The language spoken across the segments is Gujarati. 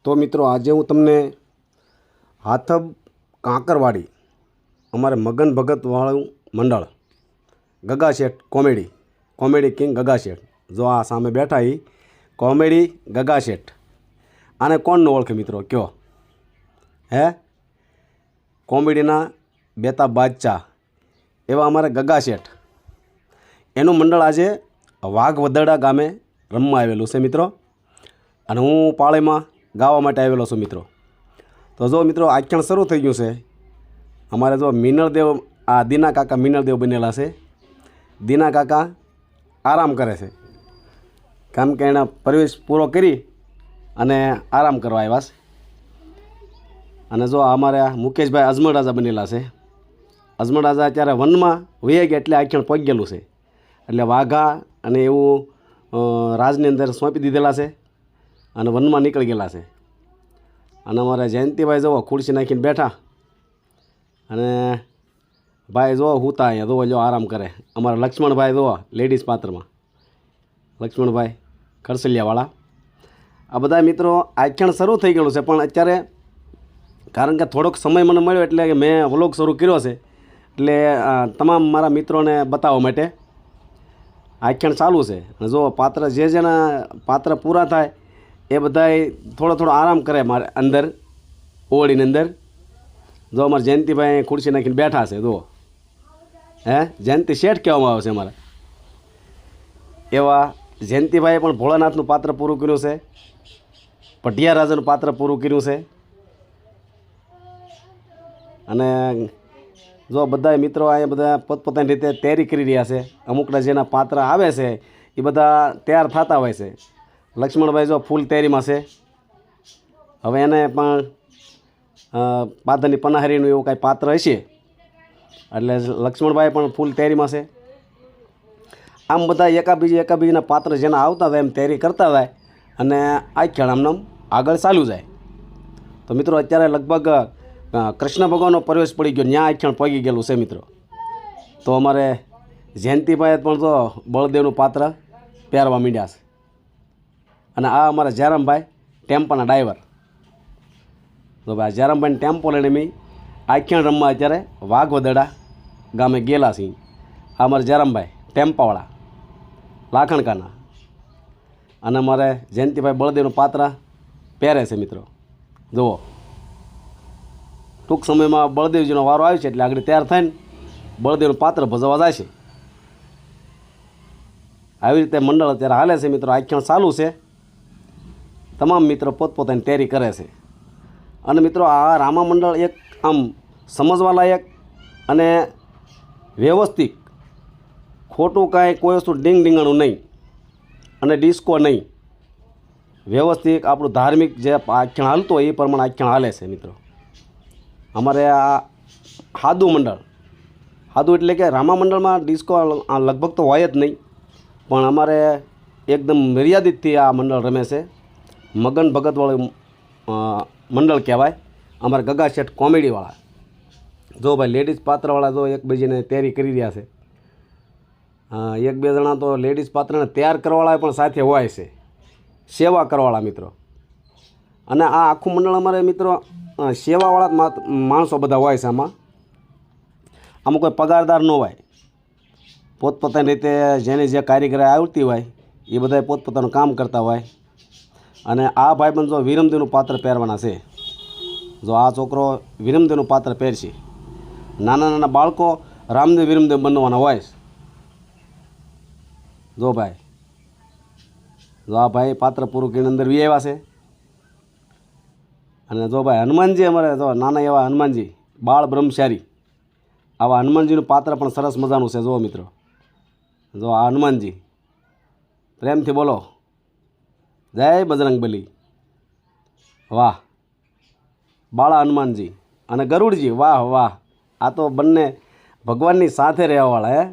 તો મિત્રો આજે હું તમને હાથબ કાંકરવાડી અમારે મગન ભગતવાળું મંડળ ગગા શેઠ કોમેડી કિંગ ગગા શેઠ જો આ સામે બેઠા એ કોમેડી ગગા શેઠ આને કોણ ન ઓળખે મિત્રો કયો હે કોમેડીના બેતા બાદશાહ એવા અમારે ગગા શેઠ એનું મંડળ આજે વાઘવદરડા ગામે રમવા આવેલું છે મિત્રો અને હું પાળેમાં ગાવા માટે આવેલો છું મિત્રો। તો જો મિત્રો આખ્યાન શરૂ થઈ ગયું છે। અમારે જો મિનળદેવ આ દીના કાકા મિનળદેવ બનેલા છે। દીના કાકા આરામ કરે છે કેમ કે એણે પ્રવેશ પૂરો કરી અને આરામ કરવા આવ્યા છે। અને જો અમારે મુકેશભાઈ અજમલ રાજા બનેલા છે। અજમલ રાજા અત્યારે વનમાં વહી ગયા એટલે આખ્યાન પગ ગયેલું છે એટલે વાઘા અને એવું રાજની અંદર સોંપી દીધેલા છે અને વનમાં નીકળી ગયેલા છે। અને અમારે જયંતિભાઈ જુઓ ખુરશી નાખીને બેઠા અને ભાઈ જુઓ હુતા અહીંયા જુઓ જો આરામ કરે। અમારા લક્ષ્મણભાઈ જુઓ લેડીઝ પાત્રમાં લક્ષ્મણભાઈ ખરસલિયાવાળા આ બધા મિત્રો આખ્યાન શરૂ થઈ ગયેલું છે પણ અત્યારે કારણ કે થોડોક સમય મને મળ્યો એટલે મેં વ્લોગ શરૂ કર્યો છે એટલે તમામ મારા મિત્રોને બતાવવા માટે આખ્યાન ચાલુ છે। અને જો પાત્ર જેના પાત્ર પૂરા થાય એ બધાય થોડો આરામ કરે મારે અંદર ઓળીની અંદર। જો અમારે જયંતિભાઈ ખુરશી નાખીને બેઠા છે જુઓ હે જયંતિ શેઠ કહેવામાં આવે છે અમારે એવા જયંતિભાઈએ પણ ભોળાનાથનું પાત્ર પૂરું કર્યું છે પઢિયા રાજાનું પાત્ર પૂરું કર્યું છે। અને જો બધા મિત્રો અહીંયા બધા પોતપોતાની રીતે તૈયારી કરી રહ્યા છે। અમુકના જેના પાત્ર આવે છે એ બધા તૈયાર થતા હોય છે। લક્ષ્મણભાઈ જો ફૂલ તૈયારીમાં છે। હવે એને પણ પાદરની પનાહરીનું એવું કાંઈ પાત્ર હશે એટલે લક્ષ્મણભાઈ પણ ફૂલ તૈયારીમાં છે। આમ બધા એકાબીજીના પાત્ર જેના આવતા હોય એમ તૈયારી કરતા હોય અને આખ્યાન આમ આગળ ચાલ્યું જાય। તો મિત્રો અત્યારે લગભગ કૃષ્ણ ભગવાનનો પ્રવેશ પડી ગયો ત્યાં આખ્યાન પગી ગયેલું છે મિત્રો। તો અમારે જયંતિભાઈએ પણ તો બળદેવનું પાત્ર પહેરવા માંડ્યા છે। અને આ અમારા જયરામભાઈ ટેમ્પાના ડ્રાઈવર તો ભાઈ જયરામભાઈને ટેમ્પો લઈને મેં આખ્યાન રમવા અત્યારે વાઘવદરડા ગામે ગયેલા છીએ। આ અમારા જયરામભાઈ ટેમ્પાવાળા લાખણકાના અને અમારે જયંતિભાઈ બળદેવનું પાત્ર પહેરે છે મિત્રો। જુઓ ટૂંક સમયમાં બળદેવજીનો વારો આવે છે એટલે આગળ તૈયાર થઈને બળદેવનું પાત્ર ભજવવા જાય છે। આવી રીતે મંડળ અત્યારે હાલે છે મિત્રો। આખ્યાન ચાલુ છે તમામ મિત્રો પોતપોતાની તૈયારી કરે છે। અને મિત્રો આ રામા મંડળ એક આમ સમજવા લાયક અને વ્યવસ્થિત ખોટું કાંઈ કોઈ વસ્તુ ડીંગાણું નહીં અને ડિસ્કો નહીં વ્યવસ્થિત આપણું ધાર્મિક જે આખ્યાન હાલતો હોય એ પ્રમાણે આખ્યાન હાલે છે મિત્રો। અમારે આ હાદુ મંડળ હાદુ એટલે કે રામા મંડળમાં ડિસ્કો લગભગ તો હોય જ નહીં પણ અમારે એકદમ મર્યાદિતથી આ મંડળ રમે છે। મગન ભગતવાળું મંડળ કહેવાય અમારે ગગા શેઠ કોમેડીવાળા। જો ભાઈ લેડીઝ પાત્રવાળા જો એકબીજાને તૈયારી કરી રહ્યા છે। એક બે જણા તો લેડીઝ પાત્રને તૈયાર કરવાવાળા પણ સાથે હોય છે સેવા કરવાવાળા મિત્રો। અને આ આખું મંડળ અમારે મિત્રો સેવાવાળા માણસો બધા હોય છે। આમાં કોઈ પગારદાર ન હોય પોતપોતાની રીતે જેની જે કારીગરી આવતી હોય એ બધા પોતપોતાનું કામ કરતા હોય। અને આ ભાઈબંધ જો વિરમદેવનું પાત્ર પહેરવાના છે। જો આ છોકરો વિરમદેવનું પાત્ર પહેરશે નાના બાળકો રામદેવ વિરમદેવ બનવાના હોય છે। જો ભાઈ જો આ ભાઈ પાત્ર પૂરું કરીને અંદર વી આવ્યા છે। અને જો ભાઈ હનુમાનજી અમારે જો નાના એવા હનુમાનજી બાળ બ્રહ્મચારી આવા હનુમાનજીનું પાત્ર પણ સરસ મજાનું છે। જો મિત્રો જો આ હનુમાનજી પ્રેમથી બોલો જય બજરંગબલી। વાહ બાળા હનુમાનજી અને ગરુડજી વાહ વાહ આ તો બંને ભગવાનની સાથે રહેવાવાળા હે।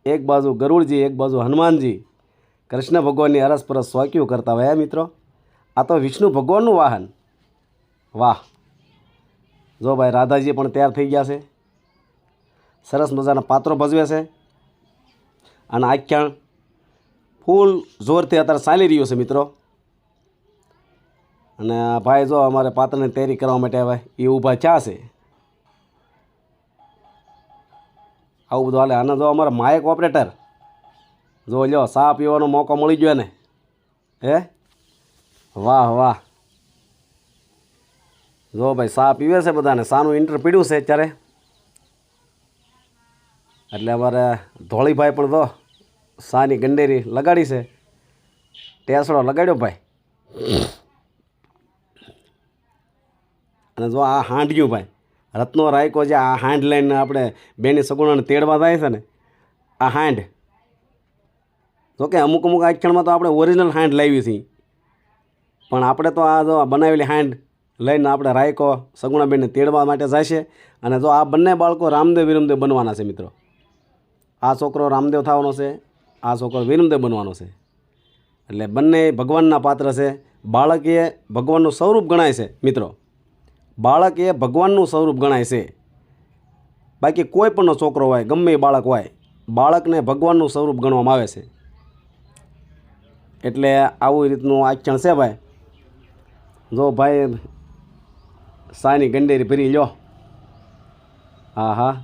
એક બાજુ ગરુડજી એક બાજુ હનુમાનજી કૃષ્ણ ભગવાનની અરસપરસ સોંક્યું કરતા હોય મિત્રો। આ તો વિષ્ણુ ભગવાનનું વાહન વાહ। જો ભાઈ રાધાજી પણ તૈયાર થઈ ગયા છે સરસ મજાના પાત્રો ભજવે છે। અને આખ્યાન ફૂલ જોરથી અત્યારે ચાલી રહ્યું છે મિત્રો। અને આ ભાઈ જો અમારે પાત્રની તૈયારી કરવા માટે હવે એ ઊભા ચા છે. આવું બધું હાલે. અને જો અમારા માયક ઓપરેટર જો લ્યો ચા પીવાનો મોકો મળી ગયો ને. હે વાહ વાહ. જો ભાઈ ચા પીવે છે બધાને. ચાનું ઇન્ટર પીડ્યું છે અત્યારે. એટલે અમારે ધોળીભાઈ પણ જો ચાની ગંડેરી લગાડી છે. ટેસડો લગાડ્યો ભાઈ. અને જો આ હાંડ્યું ભાઈ રત્નો રાયકો જે આ હાંડ લઈને આપણે બેની સગુણાને તેડવા થાય છે ને, આ હાંડ જો કે અમુક આ ક્ષણમાં તો આપણે ઓરિજિનલ હાંડ લાવી છીએ, પણ આપણે તો આ જો બનાવેલી હાંડ લઈને આપણે રાયકો સગુણાબેનને તેડવા માટે જાય છે. અને જો આ બંને બાળકો રામદેવ વિરમદેવ બનવાના છે મિત્રો. આ છોકરો રામદેવ થવાનો છે, આ છોકરો વિરમદેવ બનવાનો છે. એટલે બંને ભગવાનના પાત્ર છે. બાળક એ ભગવાનનું સ્વરૂપ ગણાય છે મિત્રો. બાળક એ ભગવાનનું સ્વરૂપ ગણાય છે. બાકી કોઈ પણનો છોકરો હોય, ગમે એ બાળક હોય, બાળકને ભગવાનનું સ્વરૂપ ગણવામાં આવે છે. એટલે આવું રીતનું આચરણ છે ભાઈ. જો ભાઈ સાની ગંડેરી ભરી લ્યો. હા હા.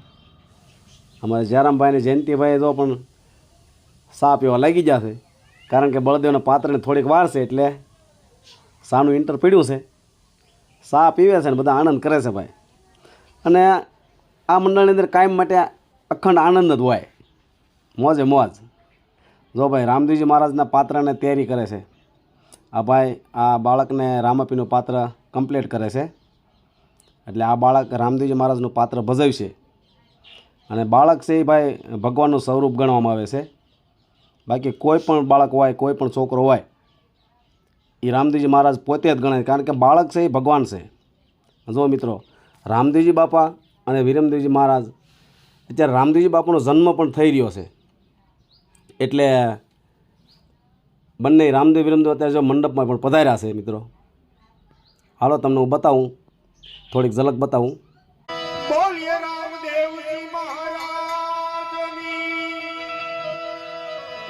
અમારે જયરામભાઈને જયંતિભાઈ જો પણ ચા પીવા લાગી જશે, કારણ કે બળદેવના પાત્રને થોડીક વાર છે એટલે ચાનું ઇન્ટર પીડ્યું છે. ચા પીવે છે ને બધા આનંદ કરે છે ભાઈ. અને આ મંડળની અંદર કાયમ માટે અખંડ આનંદ જ હોય, મોજે મોજ. જો ભાઈ રામદેવજી મહારાજના પાત્રને તૈયારી કરે છે આ ભાઈ. આ બાળકને રામાપીનું પાત્ર કમ્પ્લીટ કરે છે. એટલે આ બાળક રામદેવજી મહારાજનું પાત્ર ભજવશે. અને બાળક છે એ ભાઈ ભગવાનનું સ્વરૂપ ગણવામાં આવે છે. બાકી કોઈ પણ બાળક હોય, કોઈ પણ છોકરો હોય, એ રામદેવજી મહારાજ પોતે જ ગણાય, કારણ કે બાળક છે એ ભગવાન છે. જો મિત્રો રામદેવજી બાપા અને વિરમદેવજી મહારાજ, અત્યારે રામદેવજી બાપાનો જન્મ પણ થઈ રહ્યો છે. એટલે બંને રામદેવ વિરમદેવ અત્યારે જો મંડપમાં પણ પધાર્યા છે મિત્રો. હાલો તમને હું બતાવું, થોડીક ઝલક બતાવું. બોલીએ રામદેવજી મહારાજની,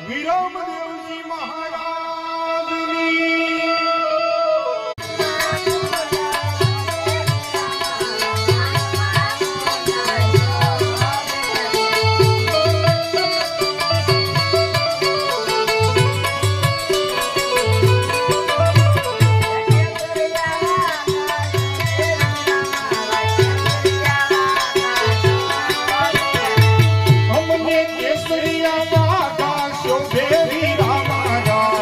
વિરમદેવજી મહારાજની. અમને કેસરિયા વાગા શોભે વીરા મારા,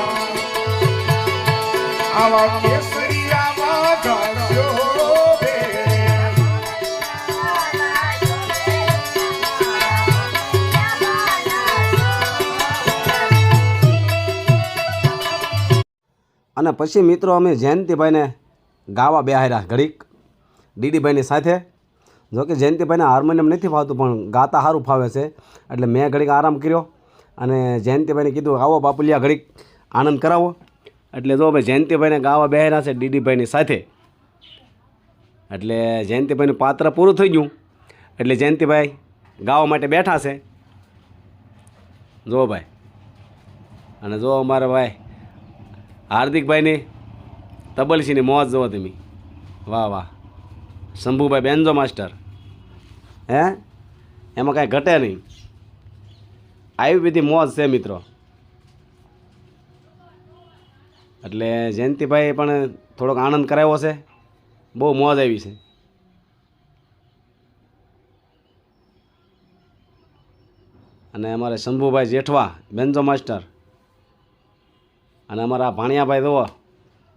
આવા કેસરિયા વાગા શોભે. અને પછી મિત્રો અમે જયંતિભાઈને ગાવા બેહાર્યા ઘડીક ડીડીભાઈની સાથે. જો કે જયંતિભાઈને હાર્મોનિયમ નથી ફાવતું, પણ ગાતા સારું ફાવે છે. એટલે મેં ઘડીક આરામ કર્યો અને જયંતિભાઈને કીધું આવો બાપુલિયા ઘડીક આનંદ કરાવો. એટલે જો ભાઈ જયંતિભાઈને ગાવા બેહાર્યા છે ડીડીભાઈની સાથે. એટલે જયંતિભાઈનું પાત્ર પૂરું થઈ ગયું એટલે જયંતિભાઈ ગાવા માટે બેઠા છે. જો ભાઈ. અને જો અમારા ભાઈ હાર્દિકભાઈની તબલસીની મોજ જુઓ તમે. વાહ વાહ. Shambhubhai banjo master. હે એમાં કાંઈ ઘટે નહીં. આવી બધી મોજ છે મિત્રો. એટલે જયંતિભાઈ પણ થોડોક આનંદ કરાવ્યો છે. બહુ મોજ આવી છે. અને અમારે શંભુભાઈ જેઠવા બેન્જો માસ્ટર, અને અમારા ભાણિયાભાઈ જુઓ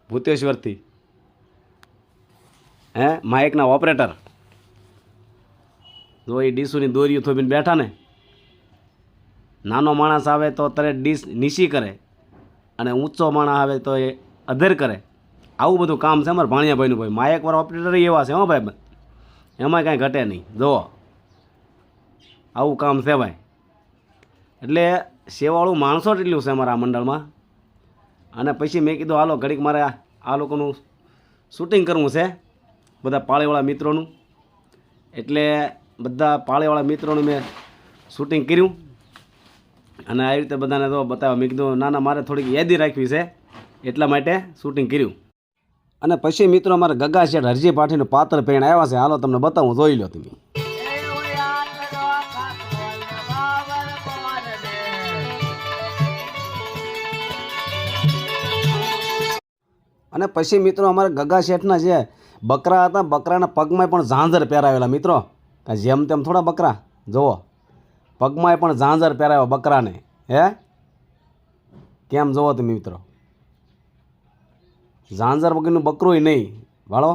ભૂતેશ્વરથી, હે માઇકના ઓપરેટર. જો એ ડીસુની દોરીઓ થોભીને બેઠા ને. નાનો માણસ આવે તો તરત ડીશ નીચી કરે, અને ઊંચો માણસ આવે તો એ અધર કરે. આવું બધું કામ છે અમારા ભાણિયાભાઈનું. ભાઈ માઇકવાળા ઓપરેટર એવા છે હો ભાઈ, એમાં કાંઈ ઘટે નહીં. જુઓ આવું કામ છે ભાઈ. એટલે સેવાળું માણસો જ એટલું છે અમારા આ મંડળમાં. અને પછી મેં કીધું હાલો ઘડીક મારે આ લોકોનું શૂટિંગ કરવું છે, બધા પાળીવાળા મિત્રોનું. એટલે બધા પાળીવાળા મિત્રોનું મેં શૂટિંગ કર્યું. અને આવી રીતે બધાને તો બતાવ્યા. મેં કીધું ના ના મારે થોડીક યાદી રાખવી છે, એટલા માટે શૂટિંગ કર્યું. અને પછી મિત્રો અમારે ગગા શેઠ હરજી પાઠીનું પાત્ર પહેણ આવ્યા છે. હાલો તમને બતાવું, જોઈ લો તમે. અને પછી મિત્રો અમારે ગગા શેઠના જે બકરા હતા, બકરાના પગમાં પણ ઝાંઝર પહેરાવેલા મિત્રો. જેમ તેમ થોડા બકરા, જુઓ પગમાં પણ ઝાંઝર પહેરાવ્યા બકરાને. હે કેમ જુઓ તમે મિત્રો, ઝાંઝર વગરનું બકરું નહીં વાળો.